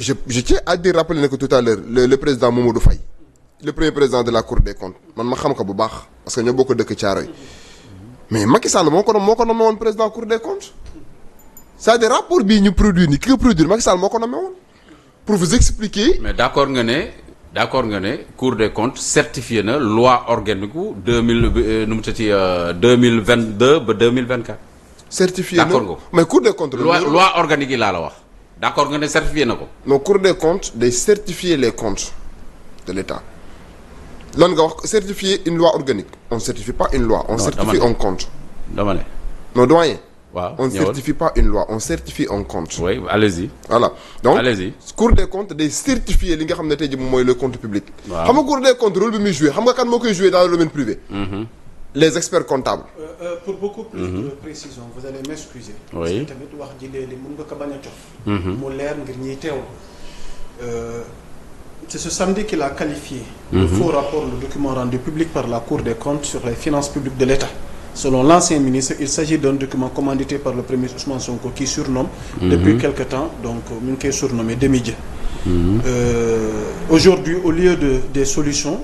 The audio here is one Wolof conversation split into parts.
je tiens à dire rappeler que tout à l'heure le président Mamadou Faye le premier président de la Cour des comptes man ma xam ko bu baax parce que ñoo bokk dëkk Thiaroye mais Macky Sall moo ko nommé woon président Cour des comptes c'est-à-dire rapport bii ñu produit ni ki ko produire Macky Sall moo ko nommé woon pour vous expliquer. mais d'accord nga ne Cour des comptes certifié na loi organique gu 2022 ba 2024. certifié na d'accord nga mais Cour des comptes. loi organique yi laa la wax. d'accord nga ne certifié na ko. non Cour des comptes day certifier les comptes de l'État. lan nga wax certifier une loi organique on certifie pas une loi on certifie un compte. dama ne. non doyen. waaw on certifie pas une loi on certifie un compte. oui allez-y. voilà donc allez-y. Cour des comptes day certifier li nga xam ne tey jii moom mooy le compte public. waaw xam nga Cour des comptes rôle bi muy joué xam nga kan moo koy joué dans le domaine privé. les experts comptables. pour beaucoup plus de précision vous allez m'excuser. oui parce que tamit wax ji léegi mën nga ko bañ a jox. mu leer ngir ñiy teewlu. C'est ce samedi qu'il a qualifié le faux rapport, le document rendu public par la Cour des comptes sur les finances publiques de l'État. Selon l'ancien ministre, il s'agit d'un document commandité par le premier Ousmane Sonko qui surnomme depuis quelque temps, donc ñu ngi koy surnommé demi-dieu. Aujourd'hui, au lieu des solutions,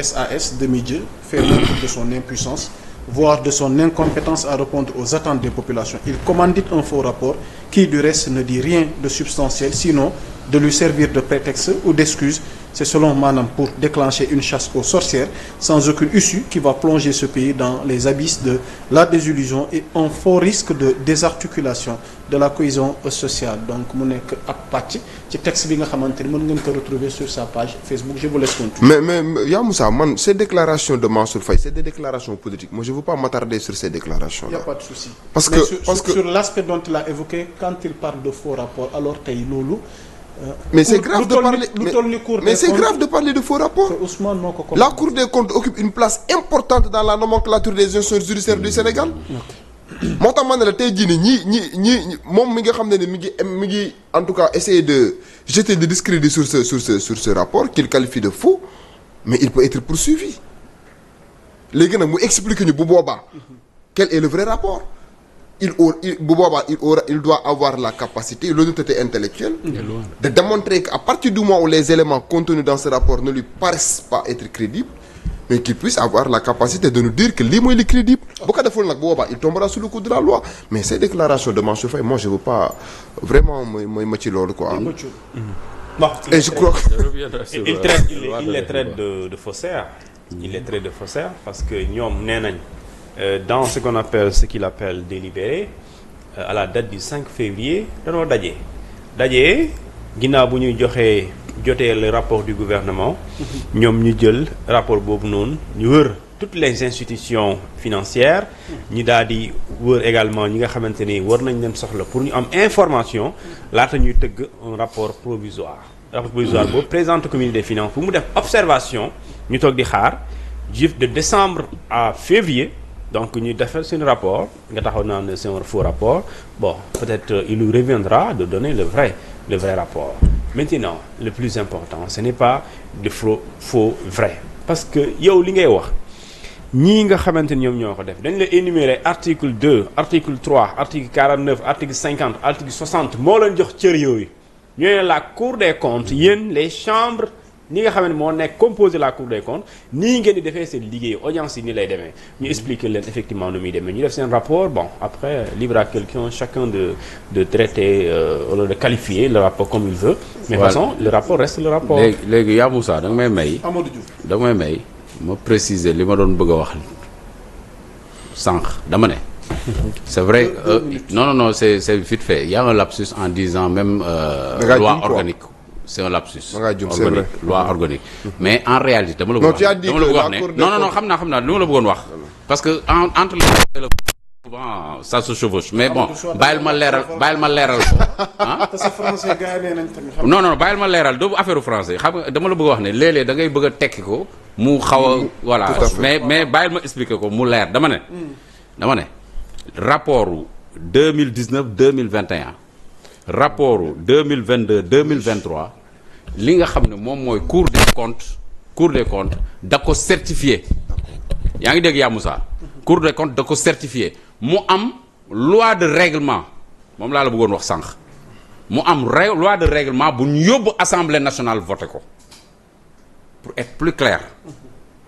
SAS demi-dieu fait montre de son impuissance, voire de son incompétence à répondre aux attentes des populations. Il commandite un faux rapport qui, du reste, ne dit rien de substantiel, sinon de lui servir de prétexte ou d'excuse. C'est selon Manam pour déclencher une chasse aux sorcières sans aucune issue qui va plonger ce pays dans les abysses de la désillusion et un fort risque de désarticulation de la cohésion sociale. Donc mu nekk ab pàcc ci texte bi nga xamante ni mën ngeen ko retrouver sur sa page Facebook. Je vous laisse continuer. mais Ya Moussa man ces déclarations de Mansour Faye c'est des déclarations politiques. Moi je veux pas m'attarder sur ces déclarations là. Il y a pas de souci. parce que sur l'aspect dont il a évoqué quand il parle de faux rapport alors tey loolu. mais c'est grave de parler mais c'est grave de parler de faux rapports. Ousmane moo ko la Cour des comptes occupe une place importante dans la nomenclature des institutions judiciaires du Sénégal. moo tax ma ne la tey jii nii ñii moom mi nga xam ne mi ngi en tout cas essayer de jeter des discrédits sur ce rapport qu'il qualifie de faux mais il peut être poursuivi léegi nag mu expliquer ñu bu boobaa quel est le vrai rapport. il doit avoir la capacité, l'honnêteté intellectuelle de démontrer qu'à partir du moment où les éléments contenus dans ce rapport ne lui paraissent pas être crédibles, mais qu'il puisse avoir la capacité de nous dire que lii mooy li crédible. bu ko deful nag bu boobaa il tombera sous le coup de la loi. Mais ces déclarations de Mansour Faye, moi je veux pas vraiment mooy ma ci loolu quoi. Et je crois il les traite de faussaires. Il les traite de faussaires parce que ñoom nee nañ. Dans ce qu'on appelle ce qu'il appelle délibéré à la date du 5 février dañoo daje ginnaaw bu ñuy jotee le rapport du gouvernement ñoom ñu jël rapport boobu noonu ñu wër toutes les institutions financières ñu daal di wër également ñi nga xamante ni war nañ leen soxla pour ñu am information laata ñuy tëgg un rapport provisoire boobu présente communauté des finances bu mu def observation ñu toog di xaar de décembre à février. Donc ñu defal seen rapport nga taxaw naan c'est un faux rapport bon peut-être il nous reviendra de donner le vrai rapport. Maintenant le plus important ce n'est pas de faux vrai parce que yow li ngay wax ñii nga xamante ni ñoom ñoo ko def dañ la énumérer article 2 article 3 article 49 article 50 article 60 moo leen jox cër yooyu ñooy la Cour des comptes yéen les chambres ni nga xam ne moo nekk composé la Cour des comptes nii ngeen di defee seen liggéey audience yi ni lay demee ñu expliquer leen effectivement nu muy demee ñu def seen rapport bon après libre à quelqu'un chacun de traiter wala de qualifier le rapport comme il veut. Mais de toute façon le rapport reste le rapport. léegi yaa Moussa da nga may may. Amadou Diouf da nga may may ma préciser li ma doon bëgg a wax sànq dama ne. C'est vrai non c'est vite fait il y a un lapsus en disant même loi organique. C'est un lapsus. Organique, loi organique. Mais en réalité dama la bëgg wax ne non xam naa li ma la bëggoon wax. Parce que entre les souvent ça se chevauche mais bon bàyyil ma leeral ko ah. parce que français gars yi nañ tamit. non bàyyil ma leeral doo affaire français xam nga dama la bëgg wax ne léeg-léeg da ngay bëgg a tekki ko mu xaw a voilà mais bàyyil ma expliquer ko mu leer dama ne rapport 2019 2021 rapport 2022 2023 li nga xam ne moom mooy Cour des comptes da ko certifié yaa ngi dégg yaa Moussa Cour des comptes da ko certifié mu am loi de règlement moom laa la bëggoon wax sànq mu am loi de règlement bu ñu yóbbu assemblée nationale voté ko pour être plus clair.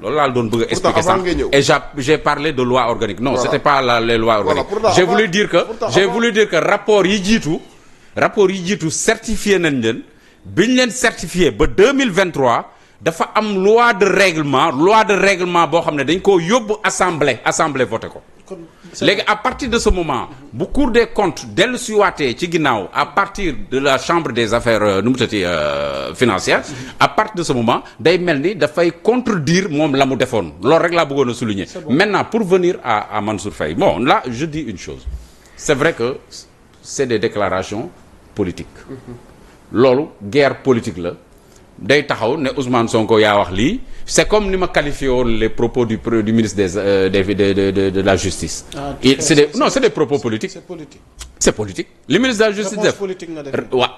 loolu laa doon bëgg a expliquer ça et j'ai parlé de loi organique non c'était pas les lois organiques j'ai voulu dire que rapport yi jiitu certifié nañ leen bi ñu leen certifié ba 2023 dafa am loi de règlement boo xam ne dañ koo yóbbu assemblée voté ko léegi à partir de ce moment bu Cour des comptes dellu si waatee ci ginnaaw à partir de la chambre des affaires financières à partir de ce moment day mel ni dafay contredire moom la mu defoon loolu rek laa bëggoon a souligner maintenant pour venir à Mansour Faye bon là je dis une chose c'est vrai que c'est des déclarations politiques loolu guerre politique la day taxaw ne Ousmane Sonko yaa wax lii c'est comme ni ma qualifié woon les propos du ministre de la justice. C'est des propos politiques. C'est politique. Le ministre de la justice def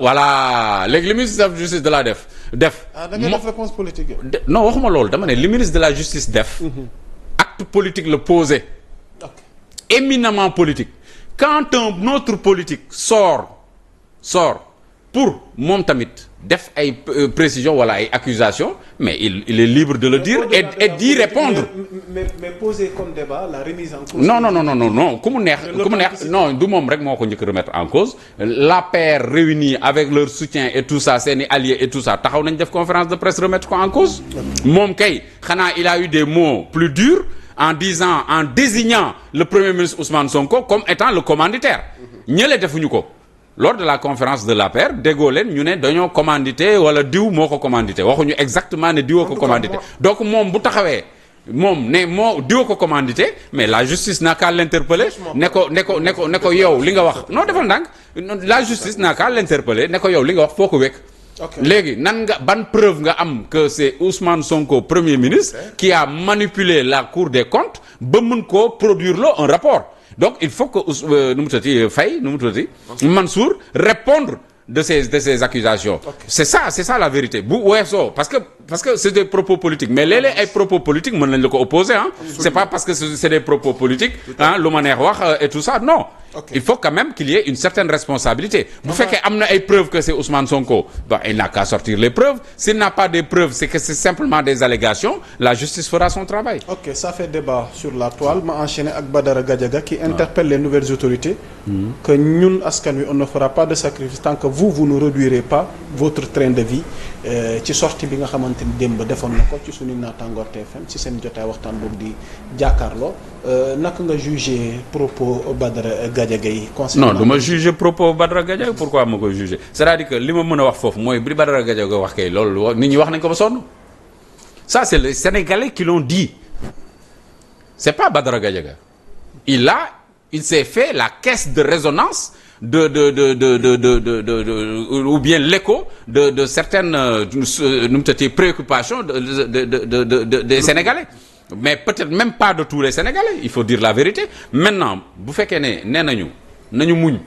voilà léegi le ministre de la justice de la def. da ngay def réponse politique. non waxuma loolu dama ne le ministre de la justice def. acte politique le posé. éminemment politique. Quand un autre politique sort pour moom tamit def ay précisions wala ay accusations mais il est libre de le dire et d'y répondre. mais poser comme débat la remise en cause. non ku mu neex non du moom rek moo ko njëkk remettre en cause l'APR réunis avec leur soutien et tout ça seeni alliés et tout ça taxaw nañ def conférence de presse remettre ko en cause. moom kay xanaa il a eu des mots plus durs en désignant le premier ministre Ousmane Sonko comme étant le commanditaire. ñële defuñu ko. lors de la conférence de l'APR déggoo leen ñu ne dañoo commandité wala diw moo ko commandité waxuñu exactement ne diwoo ko commandité donc moom bu taxawee moom ne moo diwoo ko commandité mais la justice n'a qu'à l'interpeller ne ko yow li nga wax non defal ndànk la justice n'a qu'à l'interpeller ne ko yow li nga wax foo ko wekk léegi nan nga ban preuve nga am que c'est Ousmane Sonko premier ministre qui a manipulé la Cour des comptes ba mën koo produire là un rapport. Donc il faut que Mansour répondre de ces accusations. C'est ça la vérité bu weesoo parce que c'est des propos politiques mais léeg-léeg ay propos politiques mën nañ la ko opposer c'est pas parce que c'est des propos politiques lu ma neex wax et tout ça non. Il faut quand même qu'il y ait une certaine responsabilité. Bu fekkee am na ay preuves que c'est Ousmane Sonko il n'a qu'à sortir les preuves. S'il n'a pas des preuves c'est que c'est simplement des allégations. La justice fera son travail. Ok, ça fait débat sur la toile. Ma enchaîner ak Badara Gadiaga qui interpelle les nouvelles autorités que ñun askan wi on ne fera pas de sacrifice tant que vous ne réduirez pas votre train de vie ci sortie bi nga xamante ni démb defoon na ko ci suñu naataangoor TFM ci seen jotaay waxtaan boobu di jàkkaarloo naka nga juger propos Badara Gadiaga yi. non du ma juger propos Badara Gadiaga pourquoi ma koy juger c'est-à-dire que li ma mën a wax foofu mooy bi Badara Gadiaga wax kay loolu nit ñi wax nañ ko ba sonn ça c'est les Sénégalais qui l'ont dit c'est pas Badara Gadiaga il s'est fait la caisse de résonance ou bien l'écho de certaines préoccupations des Sénégalais mais peut-être même pas de tous les Sénégalais il faut dire la vérité maintenant bu fekkee ne nee nañu muñ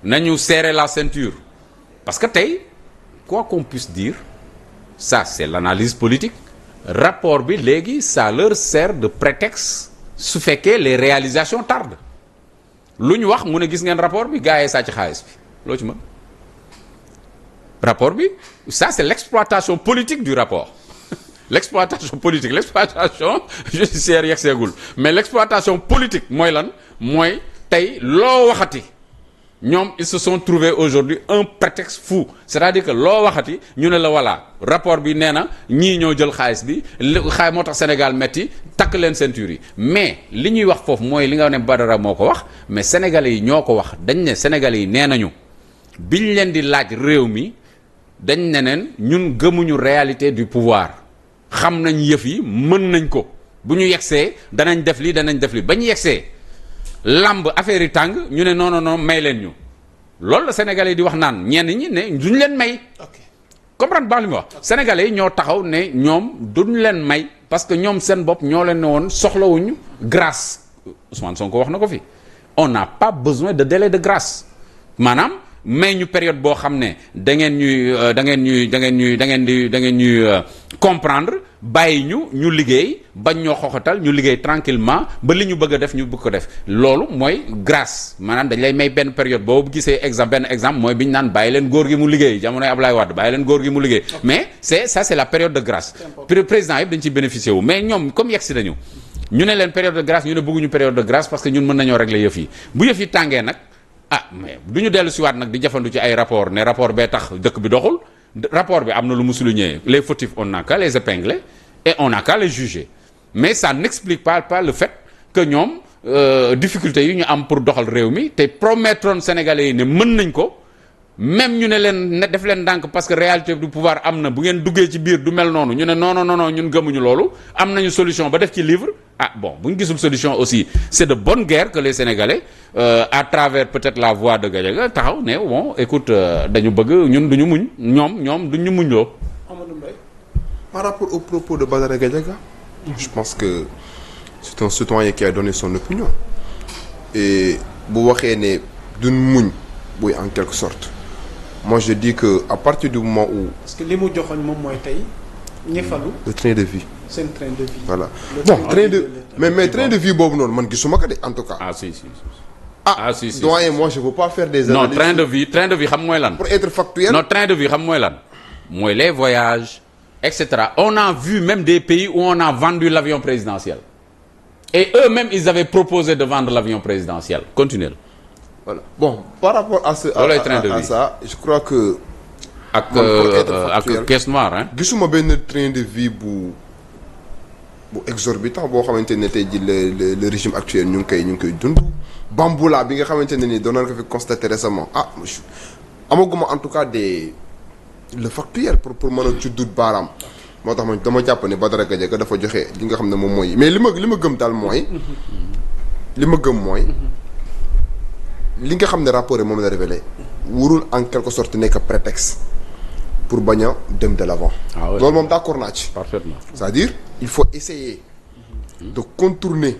nañu serrer la ceinture parce que tey quoi qu'on puisse dire ça c'est l'analyse politique rapport bi léegi ça leur sert de prétexte su fekkee les réalisations tardent lu ñu wax mu ne gis ngeen rapport bi gars yi sàcc xaalis bi loo ci mën rapport bi ça c'est l'exploitation politique du rapport l'exploitation politique l'exploitation judiciaire yegseegul mais l'exploitation politique mooy lan mooy tey loo waxati ñoom ils se sont trouvés aujourd'hui un prétexte fou c'est-à-dire que loo waxati ñu ne la voilà rapport bi nee na ñii ñoo jël xaalis bi moo tax Sénégal metti takk leen ceinture yi mais li ñuy wax foofu mooy li nga ne Badara moo ko wax mais sénégalais yi ñoo ko wax dañ ne sénégalais yi nee nañu biñ leen di laaj réew mi dañ ne neen ñun gëmuñu réalité du pouvoir xam nañ yëf yi mën nañ ko bu ñu yegsee danañ def li ba ñu yegsee lamb affaire yi tàng ñu ne non may leen ñu loolu la sénégalais yi di wax naan ñenn ñi ne duñ leen may. comprendre baax li ma wax. sénégalais yi ñoo taxaw ne ñoom duñ leen may parce que ñoom seen bopp ñoo leen ne woon soxlawuñu grâce Ousmane Sonko wax na ko fi on n'a pas besoin de délai de grâce maanaam may ñu période boo xam ne da ngeen ñuy comprendre bàyyi ñu liggéey bañ ñoo xoxatal ñu liggéey tranquillement ba li ñu bëgg a def ñu bëgg ko def loolu mooy grâce maanaam dañ lay may benn période boo gisee benn exemple mooy bi ñu naan bàyyi leen góor gi mu liggéey jamonoy Ablaye Wade bàyyi leen góor gi mu liggéey mais c'est la période de grâce président yëpp dañ ciy bénéficier wu mais ñoom comme yegsi nañu ñu ne leen période de grâce ñu ne bëgguñu période de grâce parce que ñun mën nañoo régler yëf yi bu yëf yi tàngee nag mais du ñu dellu siwaat nag di jafandu ci ay rapport ne rapport bee tax dëkk bi doxul rapport bi am na lu mu souligner les fautifs on n'a qu'à les épingler et on n'a qu'à les juger mais ça n'explique pas le fait que ñoom difficultés yi ñu am pour doxal réew mi te promettroon Sénégalais yi ne mën nañ ko même ñu ne leen def leen ndànk parce que réalité du pouvoir am na bu ngeen duggee ci biir du mel noonu ñu ne non ñun gëmuñu loolu am nañu solution ba def ci livre bon bu ñu gisul solution aussi c'est de bonne guerre que les Sénégalais à travers peut-être la voix de Gadiaga taxaw ne bon écoute dañu bëgg ñun duñu muñ ñoom duñu muñ loo. Amadou Mbaye. Par rapport aux propos de Badara Gadiaga, je pense que c'est un citoyen qui a donné son opinion et bu waxee ne duñ muñ buy en quelque sorte moi je dis que à partir du moment où. parce que li mu joxoon moom mooy tey ñi falu. le train de vie. seen train de vie. voilà bon train de mais train de vie boobu noonu man gisuma ko de en tout cas. si doyen moi je veux pas faire des analyses. non train de vie xam mooy lan. pour être factuel. non train de vie xam mooy lan mooy les voyages etc. On a vu même des pays où on a vendu l'avion présidentiel et eux-mêmes ils avaient proposé de vendre l'avion présidentiel. Continuez. Voilà bon par rapport à ce à ça je crois que. ak caisse noire hein. gisuma benn train de vie bu exorbitant boo xamante ne tey ji le régime actuel ñu ngi koy dund. Bamboula bi nga xamante ne ni doon nañu ko fi constater récemment amaguma en tout cas le factuel pour mën a ci dut baaraam moo tax man dama jàpp ne Badara Gadiaga dafa joxe li nga xam ne moom mooy mais li ma gëm daal mooy. li ma gëm mooy. li nga xam ne rapport yi moom la révélé warul en quelque sorte nekk prétexte pour bañ a dem de l'avant. loolu moom d'accord naa ci. Parfaitement. C'est-à-dire il faut essayer de contourner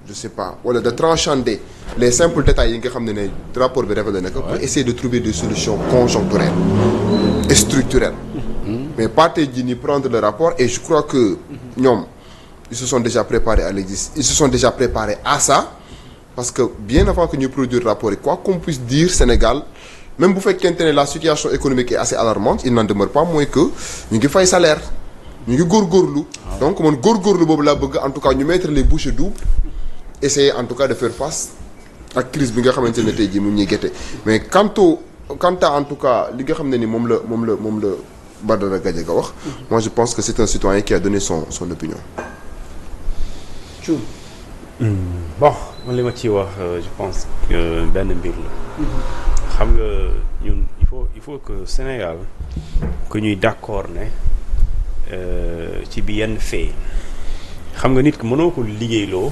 je sais pas wala de transcender les simples détails yi nga xam ne rapport bi révélé na ko pour essayer de trouver des solutions conjoncturelles et structurelles. mais pas tey jii nii prendre le rapport et je crois que ñoom ils se sont déjà préparés à ça. Parce que bien avant que ñu produire rapport yi quoi qu'on puisse dire Sénégal même bu fekkente ne la situation économique est assez alarmante il n'en demeure pas moins que ñu ngi fay salaire ñu ngi góorgóorlu. donc man góorgóorlu boobu laa bëgg en tout cas ñu mettre les bouchées doubles essayer en tout cas de faire face ak crise bi nga xamante ne tey jii mu ñuy gerte mais quant à en tout cas li nga xam ne ni moom la Badara Gadiaga wax. moi je pense que c'est un citoyen qui a donné son opinion. Bon man li ma ciy wax je pense que benn mbir la xam nga ñun il faut que Sénégal que ñuy d'accord ne ci bi yenn fee xam nga nit ki mënoo ko liggéeyloo